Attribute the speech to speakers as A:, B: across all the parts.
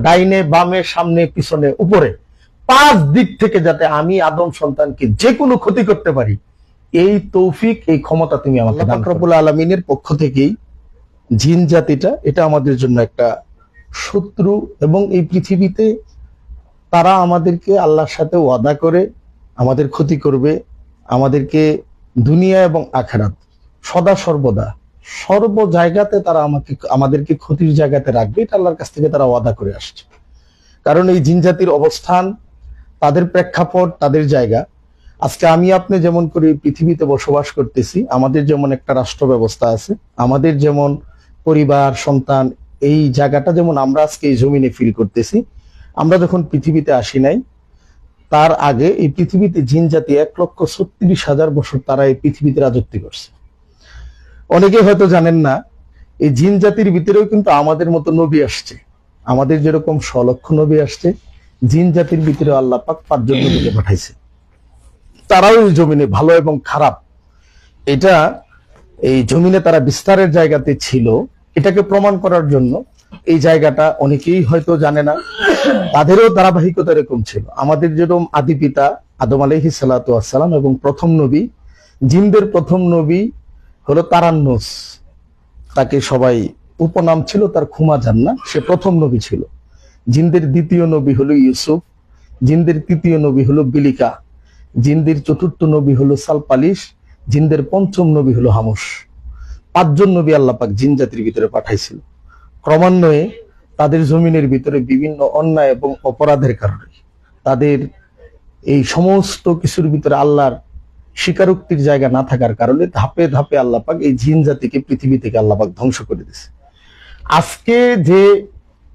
A: ডাইনে বামে সামনে পিছনে উপরে 5 দিক থেকে যাতে আমি আদম সন্তানকে যে কোনো ক্ষতি করতে পারি, এই তৌফিক, এই ক্ষমতা তুমি আমাকে দান করো। রব্বুল আলামিনের পক্ষ থেকেই জিন জাতিটা এটা আমাদের জন্য একটা শত্রু, এবং এই পৃথিবীতে তারা আমাদেরকে আল্লাহর সাথে ওয়াদা করে আমাদের ক্ষতি করবে, আমাদেরকে দুনিয়া এবং আখিরাত সদা সর্বদা সর্ব জায়গাতে তারা আমাদেরকে ক্ষতির জায়গাতে রাখবে, এটা আল্লাহর কাছ থেকে তারা ওয়াদা করে আসছে। কারণ এই জিন জাতির অবস্থান, তাদের প্রেক্ষাপট, তাদের জায়গা। আজকে আমি আপনি যেমন করে পৃথিবীতে বসবাস করতেছি, আমাদের যেমন একটা রাষ্ট্র ব্যবস্থা আছে, আমাদের যেমন পরিবার সন্তান, এই জায়গাটা যেমন আমরা আজকে এই জমিনে ফিল করতেছি, আমরা যখন পৃথিবীতে আসি নাই তার আগে এই পৃথিবীতে জিন জাতি 1,36,000 বছর তারা এই পৃথিবীতে রাজত্ব করছে। অনেকে হয়তো জানেন না, এই জিন জাতির ভিতরেও কিন্তু আমাদের মতো নবী আসছে। আমাদের যেরকম 100 লক্ষ নবী আসছে, জিন জাতির ভিতরে আল্লাহ পাক 5 জন নবীকে পাঠাইছে। তারাও এই জমিনে ভালো এবং খারাপ, এটা এই জমিনে তারা বিস্তারের জায়গাতে ছিল, এটাকে প্রমাণ করার জন্য এই জায়গাটা অনেকেই হয়তো জানে না, তাদেরও ধারাবাহিকতা এরকম ছিল। আমাদের যেরকম আদি পিতা আদম আলাইহিস সালাতু ওয়াস সালাম এবং প্রথম নবী, জিনদের প্রথম নবী হলো তারান্নুস, তাকে সবাই উপনাম ছিল তার খুমা জান্না, সে প্রথম নবী ছিল। জিনদের দ্বিতীয় নবী হলো ইউসুফ, জিনদের তৃতীয় নবী হলো বিলিকা, জিনদের চতুর্থ নবী হলো সালপালিশ, জিনদের পঞ্চম নবী হলো হামুস। 5 জন নবী আল্লাহ পাক জিন জাতির ভিতরে পাঠাইছিল। ক্রমান্বয়ে তাদের জমিনের ভিতরে বিভিন্ন অন্যায় এবং অপরাধের কারণে, তাদের এই সমস্ত কিছুর ভিতরে আল্লাহর স্বীকারোক্তির জায়গা না থাকার কারণে ধাপে ধাপে আল্লাহ পাক এই জিন জাতিকে পৃথিবী থেকে আল্লাহ পাক ধ্বংস করে দিয়েছে। আজকে যে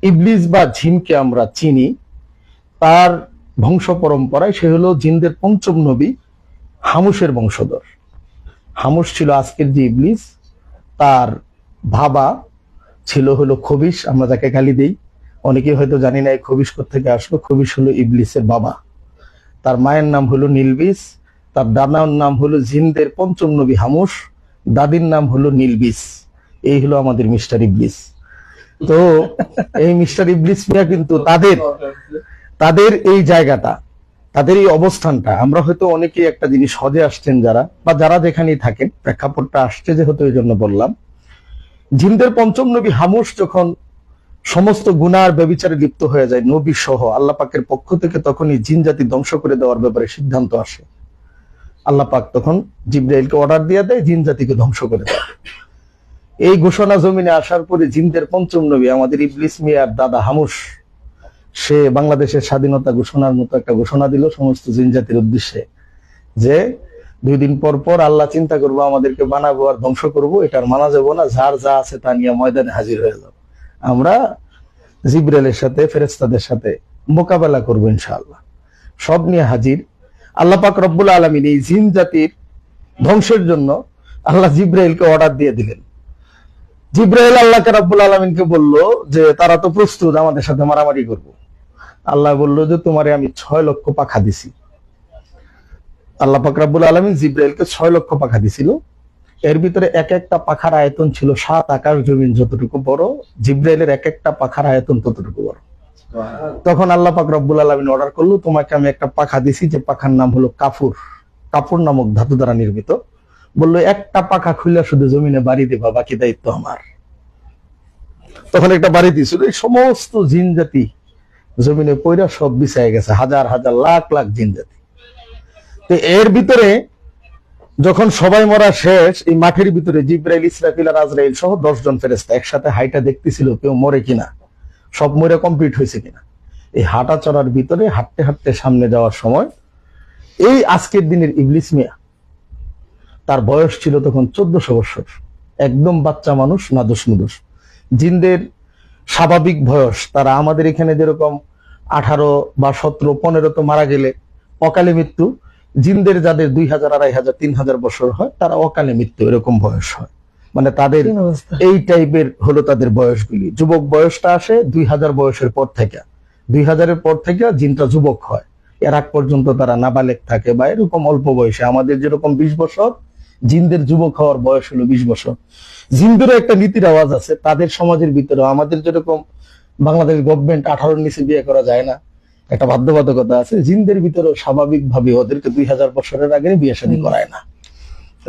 A: ইবলিস বা জিনকে আমরা চিনি, তার বংশ পরম্পরায় সে হলো জিনদের পঞ্চম নবী হামুসের বংশধর। হামুস ছিল আজকের যে ইবলিস, তার বাবা ছিল হলো খবিশ, আমরা যাকে গালি দেই। অনেকে হয়তো জানি না এই খবিশ কোত্থেকে আসলো। খবিশ হলো ইবলিসের বাবা, তার মায়ের নাম হলো নীলবিস, তার দাদার নাম হলো জিনদের পঞ্চম নবী হামুস, দাদির নাম হলো নীলবিস। এই হলো আমাদের মিস্টার ইবলিস। তো এই মিস্টার ইবলিস মিয়া কিন্তু তাদের এই জায়গাটা, তাদের এই অবস্থানটা, আমরা হয়তো অনেকেই একটা জিনিস হজে আসছেন যারা, বা যারা যেখানেই থাকেন, প্রেক্ষাপটটা আসছে যেহেতু এই জন্য বললাম। জিনদের পঞ্চম নবী হামুস যখন সমস্ত গুনাহ আর ব্যভিচারে লিপ্ত হয়ে যায় নবী সহ, আল্লাহ পাকের পক্ষ থেকে তখনই জিন জাতি ধ্বংস করে দেওয়ার ব্যাপারে সিদ্ধান্ত আসে। আল্লাহ পাক তখন জিবরাইলকে অর্ডার দিয়ে দেয় জিন জাতিকে ধ্বংস করে দেয়। এই ঘোষণা জমিনে আসার পরে জিনদের পঞ্চম নবী আমাদের ইবলিস মিয়ার দাদা হামুস, সে বাংলাদেশের স্বাধীনতা ঘোষণার মতো একটা ঘোষণা দিল সমস্ত জিন জাতির উদ্দেশ্যে, যে 2 দিন পর পর আল্লাহ চিন্তা করবো, আমাদেরকে বানাবো আর ধ্বংস করবো, এটার মানা যাবো না, যার যা আছে তা নিয়ে ময়দানে হাজির হয়ে যাবো, আমরা জিবরাইলের সাথে ফেরেশতাদের সাথে মোকাবেলা করবো ইনশাআল্লাহ। সব নিয়ে হাজির। আল্লাহ পাক রব্বুল আলামিন এই জিন জাতির ধ্বংসের জন্য আল্লাহ জিবরাইলকে অর্ডার দিয়ে দিলেন। জিবরাইল আল্লাহকে রব্বুল আলামিনকে বলল যে তারা তো প্রস্তুত আমাদের সাথে মারামারি করব। আল্লাহ বলল যে তোমারে আমি 6 লক্ষ পাখা দিছি। আল্লাহ পাক রব্বুল আলামিন জিবরাইলকে 6 লক্ষ পাখা দিছিল। এর ভিতরে এক একটা পাখার আয়তন ছিল 7 আকাশ জমিন যতটুকু বড়, জিবরাইলের এক একটা পাখার আয়তন ততটুকু বড়। তখন আল্লাহ পাক রব্বুল আলামিন অর্ডার করলো, তোমাকে আমি একটা পাখা দিছি, যে পাখার নাম হলো কাফুর, কাপুর নামক ধাতু দ্বারা নির্মিত। বললো একটা পাখা খুলে শুধু জমিনে বাড়ি দেবা, বাকি দায়িত্ব আমার। তখন একটা বাড়ি দিয়েছিল, এই সমস্ত জিন জাতি জমিনে পয়রা সব বিছায় গেছে, হাজার হাজার লাখ লাখ জিন জাতি। তো এর ভিতরে যখন সবাই মরা শেষ, এই মাঠের ভিতরে জিবরাইল, ইসরাফিল আর আজরাইল সহ 10 জন ফেরেশতা একসাথে হাইটা দেখতেছিল কেউ মরে কিনা, সব মরে কমপ্লিট হয়েছে কিনা। এই হাঁটা চড়ার ভিতরে হাঁটতে হাঁটতে সামনে যাওয়ার সময় এই আজকের দিনের ইবলিস মিয়া, তার বয়স ছিল তখন 1400 বছর, একদম বাচ্চা মানুষ, নাদুস নুদুস। জিনদের স্বাভাবিক বয়স, তারা আমাদের এখানে যেরকম 18 বা 17, 15 তো মারা গেলে অকালে মৃত্যু, জিনদের যাদের 2000, 2500, 3000 বছর হয় তারা অকালে মৃত্যু এরকম বয়স হয়। মানে তাদের এই টাইপের হলো তাদের বয়সগুলি। যুবক বয়সটা আসে 2000 বয়সের পর থেকে, 2000-এর পর থেকে জিনটা যুবক হয়। এর আগ পর্যন্ত তারা নাবালেগ থাকে বা এরকম অল্প বয়সে। আমাদের যেরকম 20 বছর, জিনদের যুবক হওয়ার বয়স হলো 20 বছর। জিনদেরও একটা নীতির আওয়াজ আছে, তাদের সমাজের ভিতরে আমাদের যেরকম বাংলাদেশ গভর্নমেন্ট 18-র নিচে বিয়ে করা যায় না, একটা বাধ্যবাধকতা আছে। জিনদের ভিতরেও স্বাভাবিক ভাবে ওদেরকে 2000 বছরের আগে বিয়ে শাদী করায় না,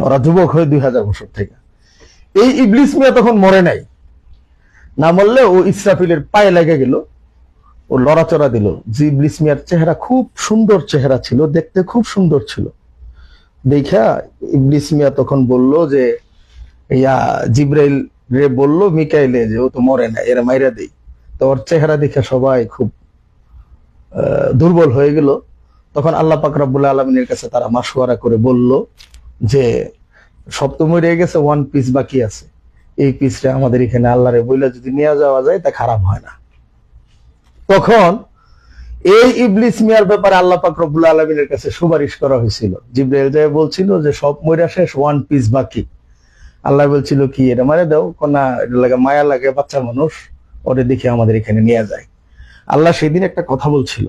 A: ওরা যুবক হয়ে 2000 বছর থেকে। এই ইবলিস মিয়া তখন মরে নাই, না মরলে ও ইসরাফিলের পায়ে লেগে গেল, ও লড়াচড়া দিল। যে ইবলিস মিয়ার চেহারা খুব সুন্দর চেহারা ছিল, দেখতে খুব সুন্দর ছিল। দেখা ইবলিস মিয়া তখন বলল যে জিব্রাইল রে বলল মিকাইলে যে ও তো মরে না, এরা মাইরা দেই। তো ওর চেহারা দেখে সবাই খুব দুর্বল হয়ে গেল। তখন আল্লাহ পাক রব্বুল আলামিনের কাছে তারা মাশওয়ারা করে বলল যে সব তো মরে গেছে, ওয়ান পিস বাকি আছে, এই পিসটা আমাদের এখানে আল্লাহরে বইলা যদি নিয়ে যাওয়া যায় তা খারাপ হয় না। তখন এই ইবলিস মিয়ার ব্যাপারে আল্লাহ পাক রব্বুল আলামিনের কাছে সুপারিশ করা হয়েছিল। জিব্রাইল যায় বলছিল যে সব মইরা শেষ, ওয়ান পিস বাকি। আল্লাহ বলছিল কি, এটা মারে দাও, কোনা এটা লাগে মায়া লাগে, বাচ্চা মানুষ, ওরে দেখে আমাদের এখানে নিয়ে যায়। আল্লাহ সেদিন একটা কথা বলছিল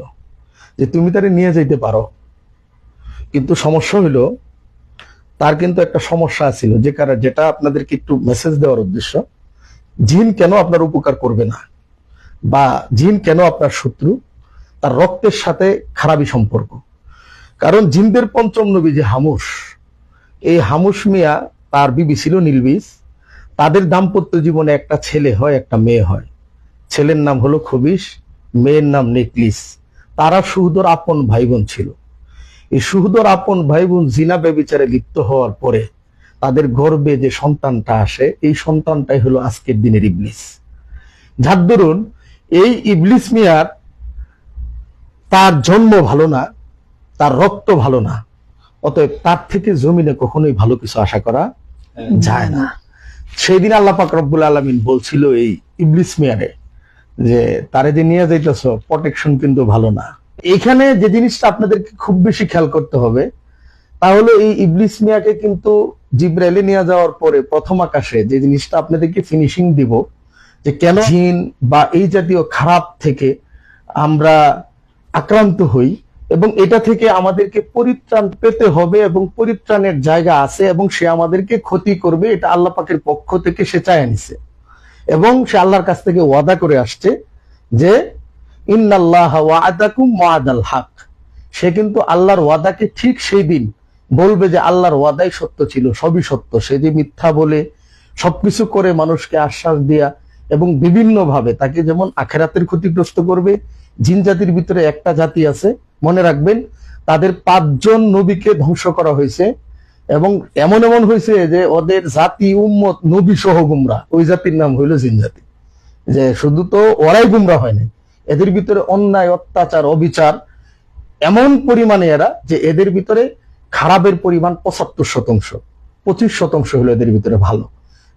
A: যে তুমি তারে নিয়ে যাইতে পারো, কিন্তু সমস্যা হইলো তার কিন্তু একটা সমস্যা ছিল, যে কারণে যেটা আপনাদেরকে একটু মেসেজ দেওয়ার উদ্দেশ্য, জিন কেন আপনার উপকার করবে না বা জিন কেন আপনার শত্রু, তার রক্তের সাথে খারাপই সম্পর্ক। কারণ জিনদের পঞ্চম নবী যে হামুস, এই হামুস মিয়া তার বিবি ছিল নীলবিস। তাদের দাম্পত্য জীবনে একটা ছেলে হয়, একটা মেয়ে হয়। ছেলের নাম হলো খবিস, মেয়ের নাম নেকলিস। তারা সুহদর আপন ভাই বোন ছিল। এই সুহদর আপন ভাই বোন জিনা ব্যভিচারে লিপ্ত হওয়ার পরে তাদের গর্ভে যে সন্তানটা আসে, এই সন্তানটাই হলো আজকের দিনের ইবলিস। যার দরুন এই ইবলিস মিয়ার তার জন্ম ভালো না, তার রক্ত ভালো না, অতএব তার থেকে জমিনে কখনোই ভালো কিছু আশা করা যায় না। সেই দিন আল্লাহ পাক রব্বুল আলামিন বলছিল এই ইবলিস মিয়ারে যে তারে যে নিয়ে যাইতেছ, প্রোটেকশন কিন্তু ভালো না। এখানে যে জিনিসটা আপনাদেরকে খুব বেশি খেয়াল করতে হবে, তাহলে এই ইবলিস মিয়াকে কিন্তু জিব্রাইলে নিয়ে যাওয়ার পরে প্রথম আকাশে যে জিনিসটা আপনাদেরকে ফিনিশিং দিব, যে কেন জিন বা এই জাতীয় খারাপ থেকে আমরা আক্রান্ত হই এবং এটা থেকে আমাদেরকে পরিত্রাণ পেতে হবে, এবং পরিত্রাণের জায়গা আছে, এবং সে আমাদেরকে ক্ষতি করবে, এটা আল্লাহ পাকের পক্ষ থেকে সে চায় নিছে, এবং সে আল্লাহর কাছ থেকে ওয়াদা করে আসছে যে ইন্নাল্লাহা ওয়া'আদাকুম ওয়া'দাল হক। সে কিন্তু আল্লাহর ওয়াদাকে ঠিক সেই দিন বলবে যে আল্লাহর ওয়াদাই সত্য ছিল, সবই সত্য। সে যে মিথ্যা বলে সবকিছু করে মানুষকে আশ্বাস দিয়া এবং বিভিন্ন ভাবে তাকে যেমন আখেরাতের ক্ষতিগ্রস্ত করবে। জিন জাতির ভিতরে একটা জাতি আছে, মনে রাখবেন, তাদের 5 জন নবীকে ধ্বংস করা হয়েছে, এবং এমন এমন হয়েছে যে ওদের জাতি উম্মত নবী সহ গুমরা। ওই জাতির নাম হইল জিন জাতি। যে শুধু তো ওরাই গুমরা হয় নাই, এদের ভিতরে অন্যায়, অত্যাচার, অবিচার এমন পরিমাণে এরা যে এদের ভিতরে খারাপের পরিমাণ 75%, 25% হলো এদের ভিতরে ভালো।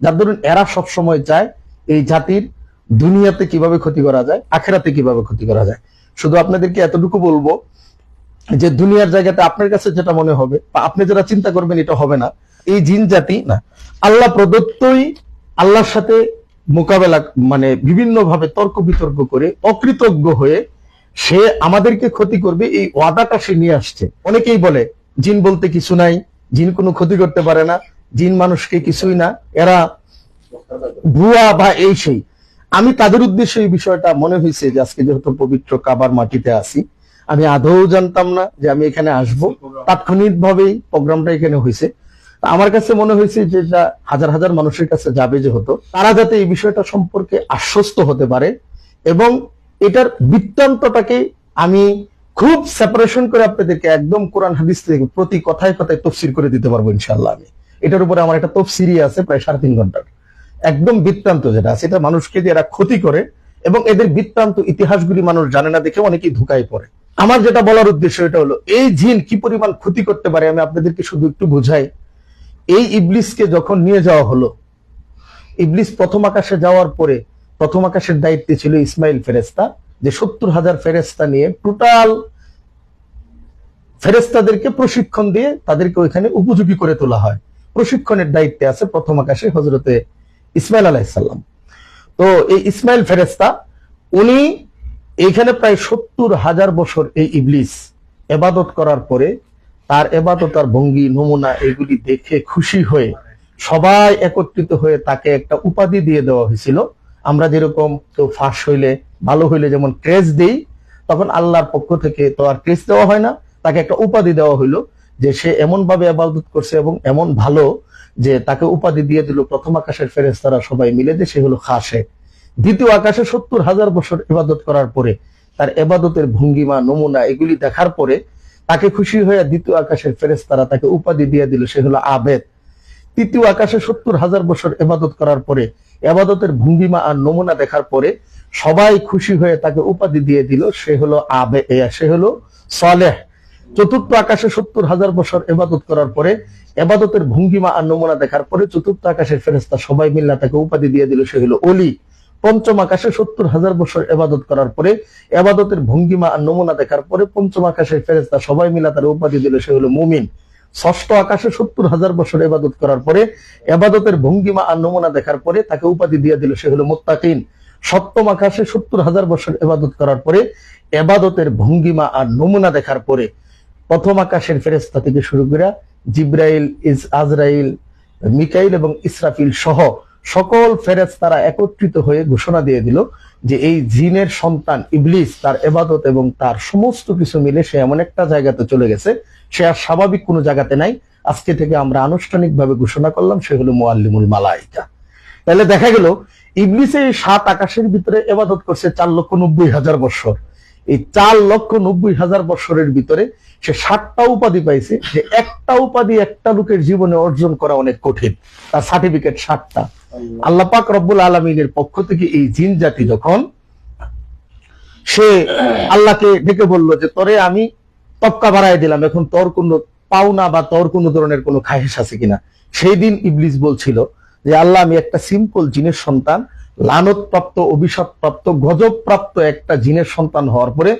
A: যার ধরুন এরা সবসময় চায় এই জাতির দুনিয়াতে কিভাবে ক্ষতি করা যায়, আখেরাতে কিভাবে ক্ষতি করা যায়। শুধু আপনাদেরকে এতটুকু বলবো যে দুনিয়ার জায়গাতে আপনার কাছে যেটা মনে হবে বা আপনি যেটা চিন্তা করবেন এটা হবে না। এই জিন জাতি না, আল্লাহ প্রদত্তই আল্লাহর সাথে মোকাবেলা, মানে বিভিন্ন ভাবে তর্ক বিতর্ক করে অকৃতজ্ঞ হয়ে সে আমাদেরকে ক্ষতি করবে, এই ওয়াদাটা সে নিয়ে আসছে। অনেকেই বলে জিন বলতে কিছু নাই, জিন কোনো ক্ষতি করতে পারে না, জিন মানুষকে কিছুই না, এরা ভুয়া বা এই সেই। আমি তাদের উদ্দেশ্যে এই বিষয়টা মনে হয়েছে যে আজকে যেহেতু পবিত্র কাবার মাটিতে আছি, আমি আদৌ জানতাম না যে আমি এখানে আসব, তাৎক্ষণিক ভাবেই প্রোগ্রামটা এখানে হয়েছে। আমার কাছে মনে হয়েছে যে হাজার হাজার মানুষের কাছে যাবে, যেহেতু তারা যাতে এই বিষয়টা সম্পর্কে আশ্বস্ত হতে পারে, এবং এটার বৃত্তান্তটাকে আমি খুব সেপারেশন করে আপনাদেরকে একদম কোরআন হাদিস থেকে প্রতি কথায় কথায় তফসির করে দিতে পারবো ইনশাআল্লাহ। আমি এটার উপরে আমার একটা তফসিরই আছে প্রায় 3.5 ঘন্টার, একদম বৃত্তান্ত যেটা আছে, এটা মানুষকে যে এরা ক্ষতি করে এবং এদের বৃত্তান্ত ইতিহাসগুলি মানুষ জানে না দেখে অনেকেই ধোঁকায় পড়ে। আমার যেটা বলার উদ্দেশ্য এটা হলো, এই জিন কি পরিমাণ ক্ষতি করতে পারে আমি আপনাদেরকে শুধু একটু বুঝাই। এই ইবলিসকে যখন নিয়ে যাওয়া হলো, ইবলিস প্রথম আকাশে যাওয়ার পরে প্রথম আকাশের দায়িত্বে ছিল ইসমাইল ফেরেস্তা, যে 70,000 ফেরেস্তা নিয়ে টোটাল ফেরেস্তাদেরকে প্রশিক্ষণ দিয়ে তাদেরকে ওইখানে উপযোগী করে তোলা হয়। প্রশিক্ষণের দায়িত্বে আছে প্রথম আকাশে হযরতে ইসমাইল আলাইহিস সালাম। তো এই ইসমাইল ফেরেস্তা উনি এইখানে প্রায় 70,000 বছর এই ইবলিস ইবাদত করার পরে তার ইবাদত আর ভঙ্গি নমুনা এগুলি দেখে খুশি হয়ে সবাই একত্রিত হয়ে তাকে একটা উপাধি দিয়ে দেওয়া হয়েছিল, আমরা যেরকম কেউ ফাঁস হইলে ভালো হইলে যেমন ক্রেজ দেই, তখন আল্লাহর পক্ষ থেকে তো আর ক্রেজ দেওয়া হয় না, তাকে একটা উপাধি দেওয়া হইলো যে সে এমন ভাবে ইবাদত করছে এবং এমন ভালো যে তাকে উপাধি দিয়ে দিল প্রথম আকাশের ফেরেশতারা সবাই মিলে যে সে হলো খাসে। দ্বিতীয় আকাশে 70,000 বছর ইবাদত করার পরে তার ইবাদতের ভঙ্গিমা নমুনা এগুলি দেখার পরে তাকে খুশি হয়ে দ্বিতীয় আকাশের ফেরেশতারা তাকে উপাধি দিয়ে দিল সে হলো আবেদ। তৃতীয় আকাশে 70,000 বছর ইবাদত করার পরে ইবাদতের ভঙ্গিমা আর নমুনা দেখার পরে সবাই খুশি হয়ে তাকে উপাধি দিয়ে দিল সে হলো সে হলো সালেহ। চতুর্থ আকাশে 70,000 বছর ইবাদত করার পরে ইবাদতের ভঙ্গিমা আর নমুনা দেখার পরে চতুর্থ আকাশের ফেরেশতা সবাই মিলে তাকে উপাধি দিয়ে দিল সে হলো ওলি। পঞ্চম আকাশে 70,000 বছর ইবাদত করার পরে ইবাদতের ভঙ্গিমা আর নমুনা দেখার পরে পঞ্চম আকাশের ফেরেশতা সবাই মিলে তার উপাধি দিল সে হলো মুমিন। ষষ্ঠ আকাশে 70,000 বছর ইবাদত করার পরে ইবাদতের ভঙ্গিমা আর নমুনা দেখার পরে তাকে উপাধি দিয়ে দিল সে হলো মুত্তাকিন। সপ্তম আকাশে 70,000 বছর ইবাদত করার পরে ইবাদতের ভঙ্গিমা আর নমুনা দেখার পরে প্রথম আকাশের ফেরেশতা থেকে শুরু করে জিব্রাইল, আজরাইল, মিকাইল এবং ইসরাফিল সহ সকল ফেরেশতারা একত্রিত হয়ে ঘোষণা দিয়ে দিল যে এই জিনের সন্তান ইবলিস তার ইবাদত এবং তার সমস্ত কিছু মিলে সে এমন একটা জায়গাতে চলে গেছে, সে আর স্বাভাবিক কোনো জায়গাতে নাই। আজকে থেকে আমরা আনুষ্ঠানিকভাবে ঘোষণা করলাম সে হলো মুআল্লিমুল মালাইকা। তাহলে দেখা গেল ইবলিসে 7 আকাশের ভিতরে ইবাদত করছে 4,90,000 বছর। এই 4,90,000 বছরের ভিতরে সে 7টা উপাধি পাইছে, যে একটা উপাধি একটা লোকের জীবনে অর্জন করা অনেক কঠিন, তার সার্টিফিকেট 7টা। আল্লাহ পাক রব্বুল আলামিনের পক্ষ থেকে এই জিন জাতি যখন সে আল্লাহকে ডেকে বলল যে তোরে আমি তবকা বাড়াই দিলাম, এখন তোর কোনো পাওনা বা তোর কোনো ধরনের কোনো খাহেশ আছে কিনা, সেই দিন ইবলিস বলছিল যে আল্লাহ আমি একটা সিম্পল জিনের সন্তান, লানত প্রাপ্ত, অভিশাপ প্রাপ্ত, গজব প্রাপ্ত একটা জিনের সন্তান হওয়ার পরে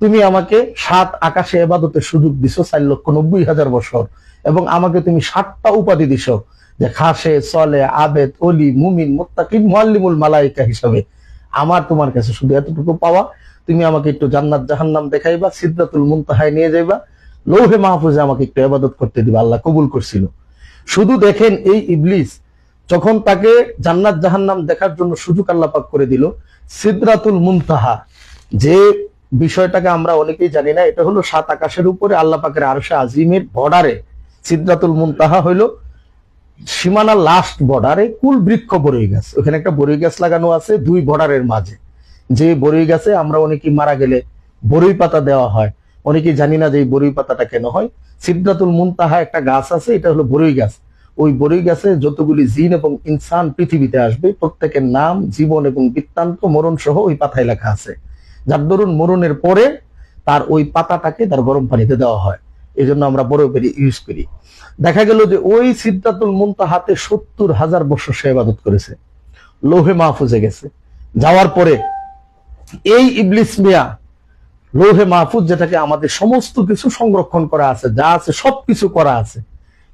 A: তুমি আমাকে 7 আকাশে ইবাদতের সুযোগ দিছো 4,90,000 বছর, এবং আমাকে তুমি 7টা উপাধি দিছো যে খাসে, সলে, আবেদ, অলি, মুমিন, মুত্তাকিন, মুআল্লিমুল মালাইকা হিসাবে। আমার তোমার কাছে শুধু এতটুকু পাওয়া, তুমি আমাকে একটু জান্নাত জাহান্নাম দেখাইবা, সিদরাতুল মুনতাহায় নিয়ে যাইবা, লৌহে মাহফুজে আমাকে একটু ইবাদত করতে দিবা। আল্লাহ কবুল করছিল। শুধু দেখেন এই ইবলিস যখন তাকে জান্নাত জাহান্নাম দেখার জন্য সুযোগ আল্লাহ পাক করে দিল, সিদরাতুল মুনতাহা যে বিষয়টাকে আমরা অনেকেই জানি না, এটা হলো 7 আকাশের উপরে আল্লাহ পাকের আরশে আজিমের বর্ডারে। সিদরাতুল মুনতাহা হইলো সীমানার লাস্ট বর্ডারে কুল বৃক্ষ বরই গাছ, ওখানে একটা বরই গাছ লাগানো আছে 2 বর্ডারের মাঝে। যে বরই গাছে আমরা অনেকেই মারা গেলে বরই পাতা দেওয়া হয়, অনেকেই জানি না যে এই বরই পাতাটা কেন হয়। সিদরাতুল মুনতাহা একটা গাছ আছে, এটা হলো বরই গাছ। ওই বরই গাছে যতগুলি জিন এবং ইনসান পৃথিবীতে আসবে প্রত্যেকের নাম, জীবন এবং বৃত্তান্ত, মরণ সহ ওই পাতায় লেখা আছে। যার দরুন মরণের পরে তার ওই পাতাটাকে তার গরম পানিতে দেওয়া হয়, এই জন্য আমরা বরই পানি ইউজ করি। দেখা গেল যে ওই সিদরাতুল মুনতাহাতে 70,000 বছর সে ইবাদত করেছে, লৌহে মাহফুজে গেছে। যাওয়ার পরে এই ইবলিস মিয়া লৌহে মাহফুজ, যেটাকে আমাদের সমস্ত কিছু সংরক্ষণ করা আছে, যা আছে সবকিছু করা আছে,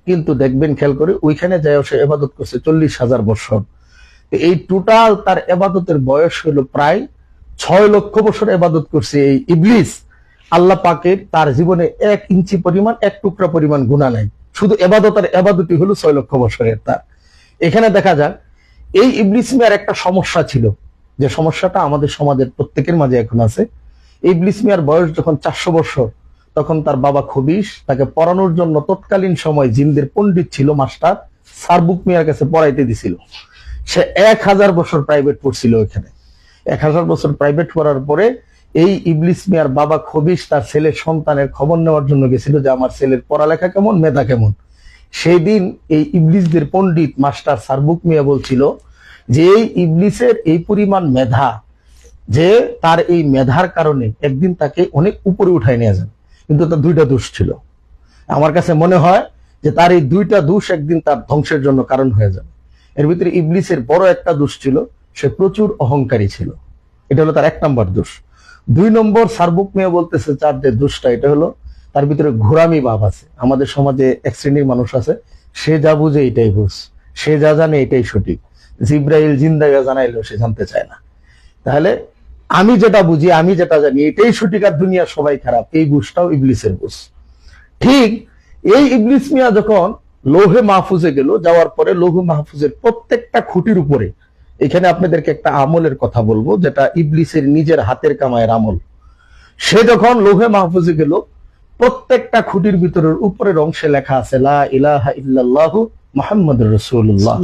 A: কিন্তু দেখবেন খেয়াল করে ওইখানে যায় সে ইবাদত করছে 40,000 বছর। এই টোটাল তার ইবাদতের বয়স হলো প্রায় 6 লক্ষ বছর ইবাদত করছে এই ইবলিস। আল্লাহ পাকের তার জীবনে 1 ইঞ্চি পরিমাণ, 1 টুকরা পরিমাণ গুনাহ নাই, শুধু ইবাদত আর ইবাদতই হলো 6 লক্ষ বছরের তার। এখানে দেখা যাক এই ইবলিস মিয়ার একটা সমস্যা ছিল, যে সমস্যাটা আমাদের সমাজের প্রত্যেকের মাঝে এখন আছে। ইবলিস মিয়ার বয়স যখন 400 বছর, তখন তার বাবা খবিশ তাকে পড়ানোর জন্য তৎকালীন সময় জিনদের পণ্ডিত ছিল মাস্টার সারবুক মিয়ার কাছে পড়াইতে দিছিল। সে 1000 বছর প্রাইভেট পড়ছিল ওখানে। 1000 বছর প্রাইভেট পড়ার পরে এই ইবলিস মিয়ার বাবা খবিশ তার ছেলের সন্তানের খবর নেওয়ার জন্য গেছিল যে আমার ছেলের পড়ালেখা কেমন, মেধা কেমন। সেই দিন এই ইবলিসদের পণ্ডিত মাস্টার সারবুক মিয়া বলছিল যে এই ইবলিসের এই পরিমাণ মেধা, যে তার এই মেধার কারণে একদিন তাকে অনেক উপরে উঠায় নিয়ে যান, কিন্তু তার 2টা দোষ ছিল। আমার কাছে মনে হয় যে তার এই 2টা দোষ একদিন তার ধ্বংসের জন্য কারণ হয়ে যাবে। এর ভিতরে ইবলিসের বড় একটা দোষ ছিল, সে প্রচুর অহংকারী ছিল, এটা হলো তার 1 নম্বর দোষ। 2 নম্বর সারবুক মিয়া বলতেছে তার যে দোষটা, এটা হলো তার ভিতরে ঘোরামি ভাব আছে। আমাদের সমাজে এক শ্রেণীর মানুষ আছে, সে যা বুঝে এটাই বুঝ, সে যা জানে এটাই সঠিক, জিব্রাইল জিন্দাগা জানাইলেও সে জানতে চায় না। তাহলে আমি যেটা বুঝি, আমি যেটা জানি এটাই সঠিক, আর দুনিয়া সবাই খারাপ, এই বুঝটাও ইবলিসের বুঝ। ঠিক এই ইবলিস মিয়া যখন লৌহে মাহফুজে গেল, যাওয়ার পরে লৌহে মাহফুজের প্রত্যেকটা খুঁটির উপরে এখানে আপনাদেরকে একটা আমলের কথা বলবো, যেটা ইবলিসের নিজের হাতের কামায়ের আমল। সে যখন লৌহে মাহফুজে গেল, প্রত্যেকটা খুঁটির ভিতরের উপরের অংশে লেখা আছে লা ইলাহা ইল্লাল্লাহু মুহাম্মাদুর রাসূলুল্লাহ,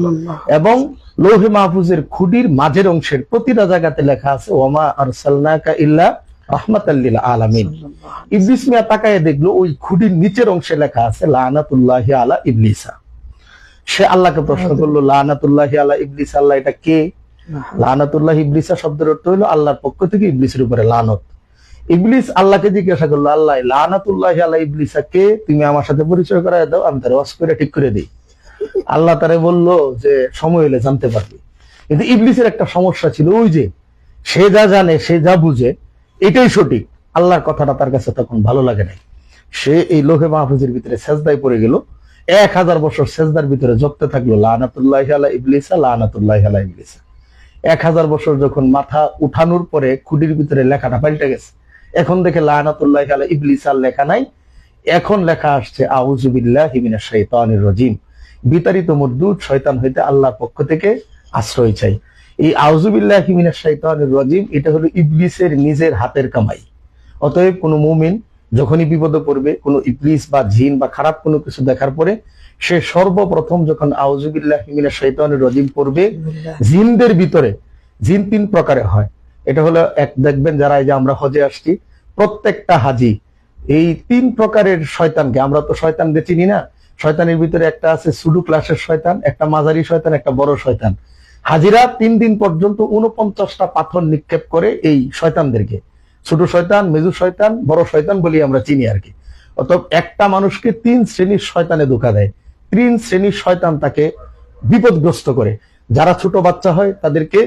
A: এবং লৌহে মাহফুজের খুঁটির মাঝের অংশের প্রতিটা জায়গাতে লেখা আছে ওয়ামা আরসালনাকা ইল্লা রাহমাতাল লিল আলামিন। ইবলিস মিয়া তাকায় দেখলো ওই খুঁটির নিচের অংশে লেখা আছে লানাতুল্লাহি আলা ইবলিসা। সে আল্লাহকে প্রশ্ন করলো লানাতুল্লাহি আলা ইবলিস, আল্লাহ এটা কে? লানাতুল্লাহি ইবলিসা শব্দের অর্থ হলো আল্লাহর পক্ষ থেকে ইবলিসের উপরে লানত। ইবলিস আল্লাহকে জিজ্ঞাসা করলো, আল্লাহ লানাতুল্লাহি আলা ইবলিসা কে? তুমি আমার সাথে পরিচয় করায় দাও, আমি তার ওয়াজ করে ঠিক করে দিই। আল্লাহ তারে বললো যে সময় হলে জানতে পারবি। কিন্তু ইবলিসের একটা সমস্যা ছিল, ওই যে সে যা জানে, সে যা বুঝে এটাই সঠিক, আল্লাহর কথাটা তার কাছে তখন ভালো লাগে নাই। সে এই লোহে মাহফুজের ভিতরে সেজদায় পড়ে গেল, 1000 বছর সেজদার ভিতরে জপতে থাকলো লানাতুল্লাহি আলা ইবলিসা লানাতুল্লাহি আলা ইবলিসা। 1000 বছর যখন মাথা উঠানোর পরে খুঁটির ভিতরে লেখাটা পাল্টে গেছে, এখন দেখে লানাতুল্লাহি আলা ইবলিসা লেখা নাই, এখন লেখা আসছে আউযু বিল্লাহি মিনাশ শাইতানির রাজিম, বিতাড়িত মরদুদ শয়তান হইতে আল্লাহর পক্ষ থেকে আশ্রয় চাই। এই আউযু বিল্লাহি মিনাশ শাইতানির রাজিম এটা হলো ইবলিসের নিজের হাতের কামাই। অতএব কোনো মুমিন যখনই বিপদে পড়বে, কোনো ইবলিস বা জিন বা খারাপ কোনো কিছু দেখার পরে, সে সর্বপ্রথম যখন আউযু বিল্লাহি মিনাশ শাইতানির রাজিম পড়বে, জিনদের ভিতরে জিন 3 প্রকারের হয়। এটা হলো এক, দেখবেন যারা এই যে আমরা হজে আসছি, প্রত্যেকটা হাজি এই 3 প্রকারের শয়তানকে, আমরা তো শয়তানকে চিনি না, শয়তানের ভিতরে একটা আছে সুডু ক্লাসের শয়তান, একটা মাঝারি শয়তান, একটা বড় শয়তান। হাজিরা 3 দিন পর্যন্ত 49টা পাথর নিক্ষেপ করে এই শয়তানদেরকে, ছোট শয়তান, মেজু শয়তান, বড় শয়তান বলি আমরা চিনি আর কি। অতএব একটা মানুষকে 3 শ্রেণীর শয়তানে ধোঁকা দেয়, 3 শ্রেণীর শয়তান তাকে বিপদগ্রস্ত করে। যারা ছোট বাচ্চা হয় তাদেরকে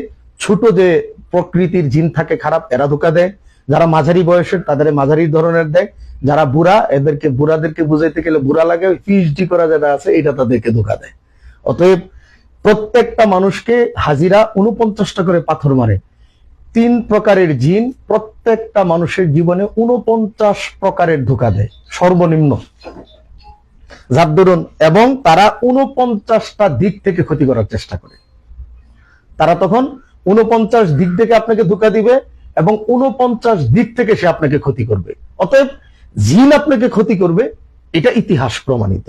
A: ছোট যে প্রকৃতির জিন থাকে খারাপ, এরা ধোঁকা দেয়। যারা মাঝারি বয়সের তাদের মাঝারি ধরনের দেয়। যারা বুড়া, এদেরকে বুড়াদেরকে বুঝাইতে গেলে বুড়া লাগে, পিএইচডি করা যেটা আছে এটা তাদেরকে ধোঁকা দেয়। অতএব প্রত্যেকটা মানুষকে হাজিরা 49টা করে পাথর মারে। 3 প্রকারের জিন প্রত্যেকটা মানুষের জীবনে 49 প্রকারের ধোঁকা দেয় সর্বনিম্ন, যার দরুন, এবং তারা 49টা দিক থেকে ক্ষতি করার চেষ্টা করে। তারা তখন 49 দিক থেকে আপনাকে ধোঁকা দিবে এবং 49 দিক থেকে সে আপনাকে ক্ষতি করবে। অতএব জিন আপনাকে ক্ষতি করবে, এটা ইতিহাস প্রমাণিত।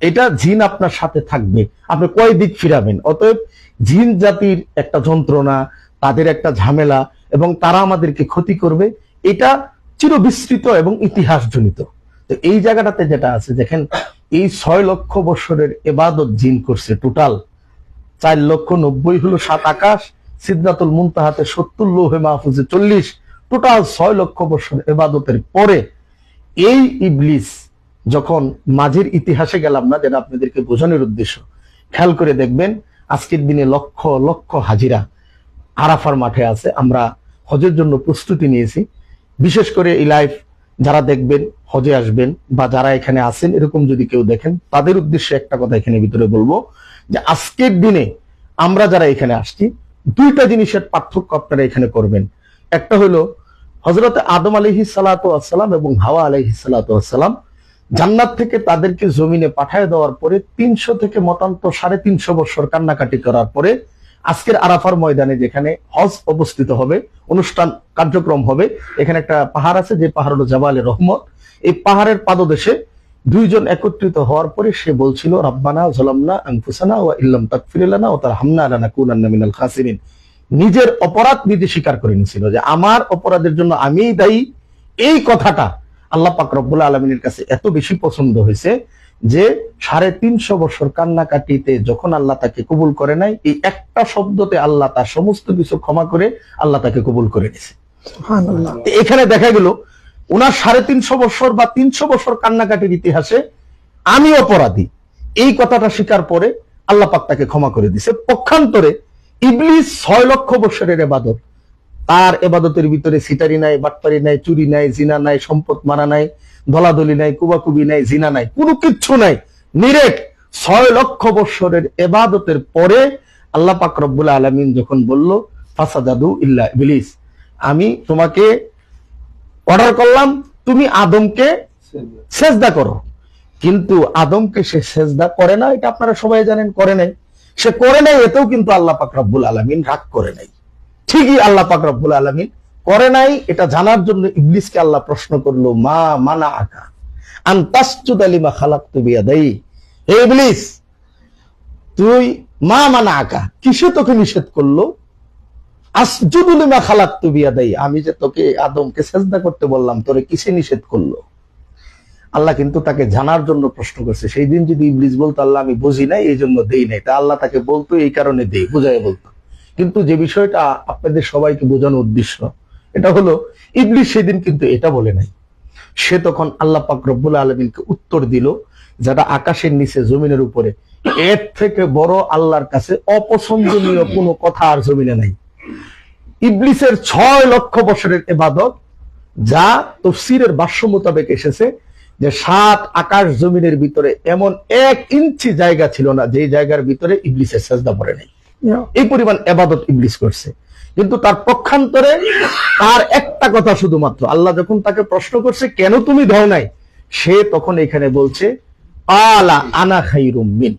A: এটা জিন আপনার সাথে থাকবে, আপনি কয় দিক ফিরাবেন। অতএব জিন জাতির একটা যন্ত্রণা, তাদের একটা ঝামেলা, এবং তারা আমাদেরকে ক্ষতি করবে, এটা চিরবিস্তৃত এবং ইতিহাস জনিত। তো এই জায়গাটাতে যেটা আছে, দেখেন এই 6 লক্ষ বছরের ইবাদত জিন করছে, টোটাল 4,90,000 হলো 7 আকাশ, সিদরাতুল মুনতাহাতে 70, লৌহে মাহফুজে 40, টোটাল 6 লক্ষ বছর ইবাদতের পরে এই ইবলিস যখন মাঝের ইতিহাসে গেলাম না, যেটা আপনাদেরকে বোঝানোর উদ্দেশ্য, খেয়াল করে দেখবেন আজকের দিনে লক্ষ লক্ষ হাজিরা আরাফার মাঠে আছে। আমরা হজের জন্য প্রস্তুতি নিয়েছি। বিশেষ করে এই লাইভ যারা দেখবেন, হজে আসবেন বা যারা এখানে আছেন, এরকম যদি কেউ দেখেন, তাদের উদ্দেশ্যে একটা কথা এখানে ভিতরে বলবো যে আজকের দিনে আমরা যারা এখানে আসছি, 2টা জিনিসের পার্থক্য আপনারা এখানে করবেন। একটা হলো হযরত আদম আলাইহিস সালাতু ওয়াস সালাম এবং হাওয়া আলাইহিস সালাতু ওয়াস সালাম জান্নাত থেকে তাদেরকে জমিনে পাঠায় দেওয়ার পরে 300 থেকে মতান্তর 350 বছর কান্নাকাটি করার পরে আজকের আরাফার ময়দানে যেখানে হজ অবস্থিত হবে, অনুষ্ঠান কার্যক্রম হবে, এখানে একটা পাহাড় আছে, যে পাহাড় হলো জাবালে রহমত। এই পাহাড়ের পাদদেশে 2 জন একত্রিত হওয়ার পরে সে বলছিল রাব্বানা যালামনা আনফুসানা ওয়া ইল্লাম তাগফির লানা ওয়া তারহামনা লানাকুনান্না মিনাল খাসিরিন। নিজের অপরাধ নিজে স্বীকার করে নিয়েছিল যে আমার অপরাধের জন্য আমিই দায়ী। এই কথাটা আল্লাহ পাক রব্বুল আলামিনের কাছে এত বেশি পছন্দ হয়েছে যে 350 বছর কান্নাকাটিতে যখন আল্লাহ তাকে কবুল করে নাই, এই একটা শব্দতে আল্লাহ তার সমস্ত কিছু ক্ষমা করে আল্লাহ তাকে কবুল করে নিয়েছে। সুবহানাল্লাহ। এখানে দেখা গেল ওনার 350 বছর বা 300 বছর কান্নাকাটির ইতিহাসে আমি অপরাধী, এই কথাটা স্বীকার পরে আল্লাহ পাক তাকে ক্ষমা করে দিয়েছে। পক্ষান্তরে ইবলিস 6 লক্ষ বছরের ইবাদত, তার ইবাদতের ভিতরে সিটারি নাই, বাটপারি নাই, চুরি নাই, জিনা নাই, সম্পদ মারা নাই, দলাদলি নাই, কুবাকুবি নাই, জিনা নাই, কোনো কিচ্ছু নাই, নিরেট 6 লক্ষ বছরের ইবাদতের পরে আল্লাহ পাক রব্বুল আলামিন যখন বলল ফাসাদাদু ইল্লা ইবলিস, আমি তোমাকে অর্ডার করলাম তুমি আদমকে সেজদা করো, কিন্তু আদমকে সে সেজদা করে না, এটা আপনারা সবাই জানেন, করে নাই। সে করে নাই, এতেও কিন্তু আল্লাহ পাক রব্বুল আলামিন রাগ করে নাই। ঠিকই আল্লাহ পাক রব্বুল আলামিন করে নাই, এটা জানার জন্য ইবলিসকে আল্লাহ প্রশ্ন করলো, মা মানা আকা আন তাসজুদা লিমা খালাকতু বিয়াদাই। হে ইবলিস, তুই মা মানা আকা, কিসে তোকে নিষেধ করলো? আসজুদু লিমা খালাকতু বিয়াদাই, আমি যে তোকে আদমকে সেজদা করতে বললাম, তোরে কিসে নিষেধ করলো? আল্লাহ কিন্তু তাকে জানার জন্য প্রশ্ন করছে। সেই দিন যদি ইবলিস বলতো আল্লাহ আমি বুঝি নাই এই জন্য দেই নাই, তা আল্লাহ তাকে বলতো এই কারণে দেই, বুঝাই বলতো। কিন্তু যে বিষয়টা আপনাদের সবাইকে বোঝানোর উদ্দেশ্য, এটা হলো ইবলিস সেদিন কিন্তু এটা বলে নাই। সে তখন আল্লাহ পাক রব্বুল আলামিনকে উত্তর দিল, যেটা আকাশের নিচে জমিনের উপরে এর থেকে বড় আল্লাহর কাছে অপছন্দনীয় কোনো কথা আর জমিনে নাই। ইবলিসের 6 লক্ষ বছরের ইবাদত, যা তাফসীরের ভাষ্য মোতাবেক এসেছে যে 7 আকাশ জমিনের ভিতরে এমন 1 ইঞ্চি জায়গা ছিল না যে জায়গার ভিতরে ইবলিসের সাজদা পড়ে নাই। এই পরিমাণ ইবাদত ইবলিস করছে। কিন্তু তার পক্ষান্তরে তার একটা কথা শুধুমাত্র, আল্লাহ যখন তাকে প্রশ্ন করছে কেন তুমি দাও নাই, সে তখন এখানে বলছে আলা আনা খাইরুম মিন,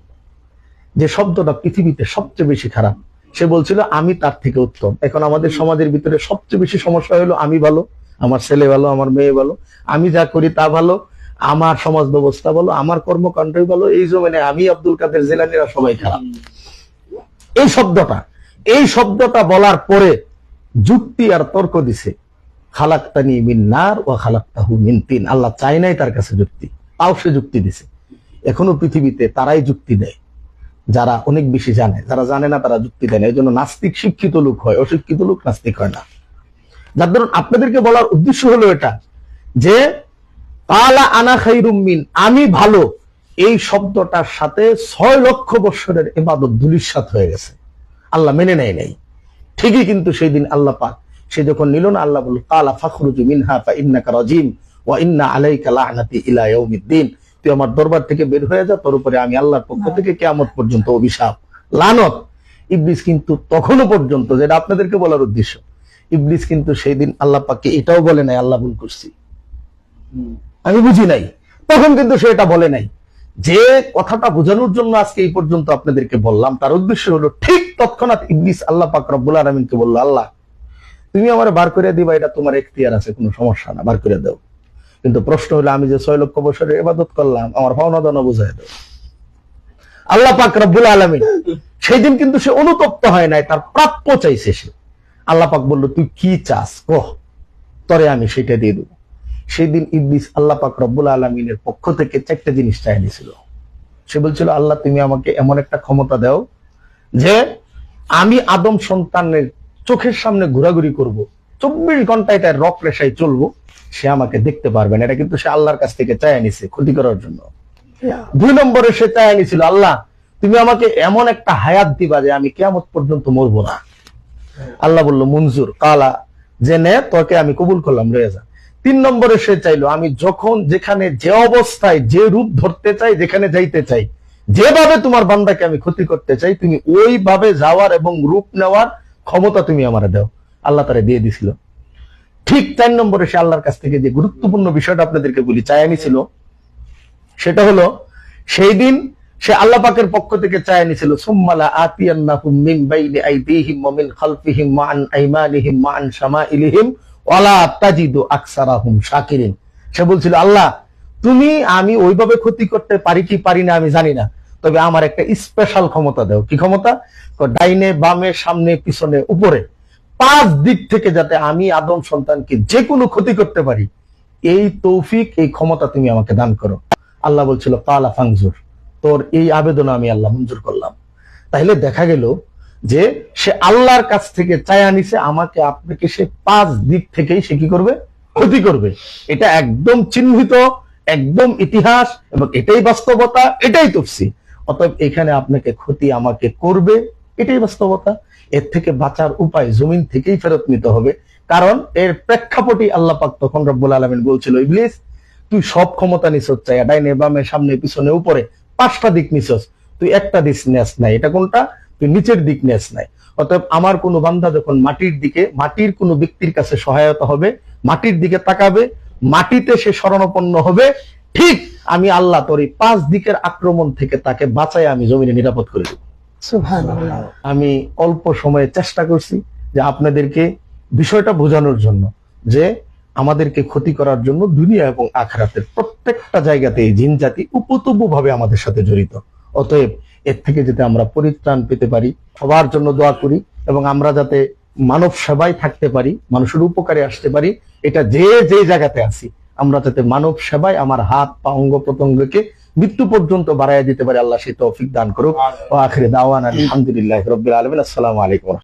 A: যে শব্দটা পৃথিবীতে সবচেয়ে বেশি খারাপ। সে বলছিল আমি তার থেকে উত্তম। এখন আমাদের সমাজের ভিতরে সবচেয়ে বেশি সমস্যা হলো আমি ভালো, আমার ছেলে ভালো, আমার মেয়ে ভালো, আমি যা করি তা ভালো, আমার সমাজ ব্যবস্থা ভালো, আমার কর্মকাণ্ডই ভালো, এই জমিনে আমি আব্দুল কাদের জিলানীরা সবাই খারাপ। এই শব্দটা বলার পরে যুক্তি আর তর্ক দিছে, খালাকতানি মিন নার ওয়া খালাকতাহু মিন তিন। আল্লাহ চাই নাই তার কাছে যুক্তি, তাও সে যুক্তি দিছে। এখনো পৃথিবীতে তারাই যুক্তি দেয় যারা অনেক বেশি জানে, যারা জানে না তারা যুক্তি দেয় না। এই জন্য নাস্তিক শিক্ষিত লোক হয়, অশিক্ষিত লোক নাস্তিক হয় না। যার ধরুন আপনাদেরকে বলার উদ্দেশ্য হলো এটা যে আলা আনা খাইরুম মিন, আমি ভালো, এই শব্দটার সাথে 6 লক্ষ বছরের ইবাদত ধূলিসাৎ হয়ে গেছে। আল্লাহ মেনে নেয় নাই। ঠিকই কিন্তু সেই দিন আল্লাহ পাক সে যখন নিল না, আল্লাহ বলল কালা ফাখরুজু মিনহা ফা ইন্নাকা রাজিম ওয়া ইন্না আলাইকা লা'নাতি ইলা ইয়াউমিদ্দিন, তুই আমার দরবার থেকে বের হয়ে যা, তোর উপরে আমি আল্লাহর পক্ষ থেকে কিয়ামত পর্যন্ত অভিশাপ, লানত। ইবলিস কিন্তু তখনও পর্যন্ত, যেটা আপনাদেরকে বলার উদ্দেশ্য, ইবলিস কিন্তু সেই দিন আল্লাহ পাককে এটাও বলে নাই আল্লাহ ভুল করছি, আমি বুঝি নাই, তখন কিন্তু সে এটা বলে নাই। যে কথাটা বোঝানোর জন্য আজকে এই পর্যন্ত আপনাদেরকে বললাম, তার উদ্দেশ্য হলো ঠিক তৎক্ষণাৎ ইবলিস আল্লাহ পাক রব্বুল আলামিনকে বলল, আল্লাহ তুমি আমার বার করে দিবা, এটা তোমার এখতিয়ার আছে, কোনো সমস্যা না, বার করে দাও। কিন্তু প্রশ্ন হলো আমি যে 6 লক্ষ বছরের ইবাদত করলাম, আমার পাওনা দানা বুঝাই দাও। আল্লাহ পাক রব্বুল আলামিন সেই দিন কিন্তু সে অনুতপ্ত হয় নাই, তার প্রাপ্য চাইছে সে। আল্লাহ পাক বলল তুই কি চাস কহ, তরে আমি সেটা দিয়ে দেবো। সেই দিন ইবলিস আল্লাহ পাক রব্বুল আলামিনের পক্ষ থেকে 4টা জিনিস চাই নিয়েছিল। সে বলছিল আল্লাহ তুমি আমাকে এমন একটা ক্ষমতা দাও যে আমি আদম সন্তানের চোখের সামনে ঘোরাঘুরি করব, 24 ঘন্টা এটা রক রেশায় চলবো, সে আমাকে দেখতে পারবে না। এটা কিন্তু সে আল্লাহর কাছ থেকে চাই নিছে ক্ষতি করার জন্য। 2 নম্বরে সে চাই নিছিল আল্লাহ তুমি আমাকে এমন একটা হায়াত দিবা যে আমি কিয়ামত পর্যন্ত মরবো না। আল্লাহ বলল মঞ্জুর, কালা যে নে, তোকে আমি কবুল করলাম, রয়ে যা। 3 নম্বরে সে চাইলো আমি যখন যেখানে যে অবস্থায় যে রূপ ধরতে চাই, যেখানে যাইতে চাই, যেভাবে তোমার বান্দাকে আমি ক্ষতি করতে চাই, তুমি ওইভাবে যাওয়ার এবং রূপ নেওয়ার ক্ষমতা তুমি আমার দাও। আল্লাহ তারে দিয়ে দিছিল। ঠিক 4 নম্বরে সে আল্লাহর কাছ থেকে যে গুরুত্বপূর্ণ বিষয়টা আপনাদেরকে বলি চায় নিছিল, সেটা হলো সেই দিন সে আল্লাহ পাকের পক্ষ থেকে চায় নিছিল সুম্মালা আতিয়ান্নাহুম মিন বাইনি আইদিহিম ওয়া মিন খালফিহিম ওয়া আন আইমানিহিম ওয়া আন শামাইলিহিম ওয়ালা তাজিদু আকসারাহুম শাকিরিন। সে বলছিল আল্লাহ তুমি আমি ওইভাবে ক্ষতি করতে পারি কি পারি না আমি জানি না, তবে আমার একটা স্পেশাল ক্ষমতা দাও। কি ক্ষমতা? ডাইনে বামে সামনে পিছনে উপরে 5 দিক থেকে যাতে আমি আদম সন্তানকে যে কোনো ক্ষতি করতে পারি, এই তৌফিক এই ক্ষমতা তুমি আমাকে দান করো। আল্লাহ বলছিল কালা ফাংজুর, তোর এই আবেদন আমি আল্লাহ মঞ্জুর করলাম। তাহলে দেখা গেল যে সে আল্লাহর কাছ থেকে চায়া নিছে আমাকে আপনাকে, সে 5 দিক থেকেই সে কি করবে? ক্ষতি করবে। এটা একদম চিহ্নিত, একদম ইতিহাস, এবং এটাই বাস্তবতা, এটাই তফসির। অতএব এখানে আপনাকে ক্ষতি আমাকে করবে, এটাই বাস্তবতা। এর থেকে বাঁচার উপায় জমিন থেকেই ফেরত নিতে হবে। কারণ এর প্রেক্ষাপটই আল্লাহ পাক তখন রব্বুল আলামিন বলছিল ইবলিস তুই সব ক্ষমতা নিছস, চাইয়া ডাইনে বামে সামনে পিছনে উপরে 5টা দিক নিছস, তুই একটা দিক নেস নাই। এটা কোনটা? তুই নিচের দিক নেস নাই। অতএব আমার কোনো বান্দা যখন মাটির দিকে, মাটির কোনো ব্যক্তির কাছে সহায়তা হবে, মাটির দিকে তাকাবে, মাটিতে সে শরণাপন্ন হবে, ঠিক আমি আল্লাহ তোর এই 5 দিকের আক্রমণ থেকে তাকে বাঁচায় আমি জমিনে নিরাপদ করে দেব।
B: সুবহানাল্লাহ।
A: আমি অল্প সময়ে চেষ্টা করছি যে আপনাদেরকে বিষয়টা বোঝানোর জন্য যে আমাদেরকে ক্ষতি করার জন্য দুনিয়া এবং আখিরাতের প্রত্যেকটা জায়গাতে এই জিন জাতি উপতব্যভাবে আমাদের সাথে জড়িত। অতএব এর থেকে যাতে আমরা পরিত্রাণ পেতে পারি, সবার জন্য দোয়া করি এবং আমরা যাতে মানব সেবায় থাকতে পারি, মানুষের উপকারে আসতে পারি। এটা যে যে জায়গাতে আছি আমরা যাতে মানব সেবায় আমার হাত পা অঙ্গ প্রত্যঙ্গকে মৃত্যু পর্যন্ত বাড়াইয়া দিতে পারি, আল্লাহ সেই তৌফিক দান করুক। ওয়া আখিরি দাওয়ানা আলহামদুলিল্লাহি রাব্বিল আলামিন। আসসালামু আলাইকুম।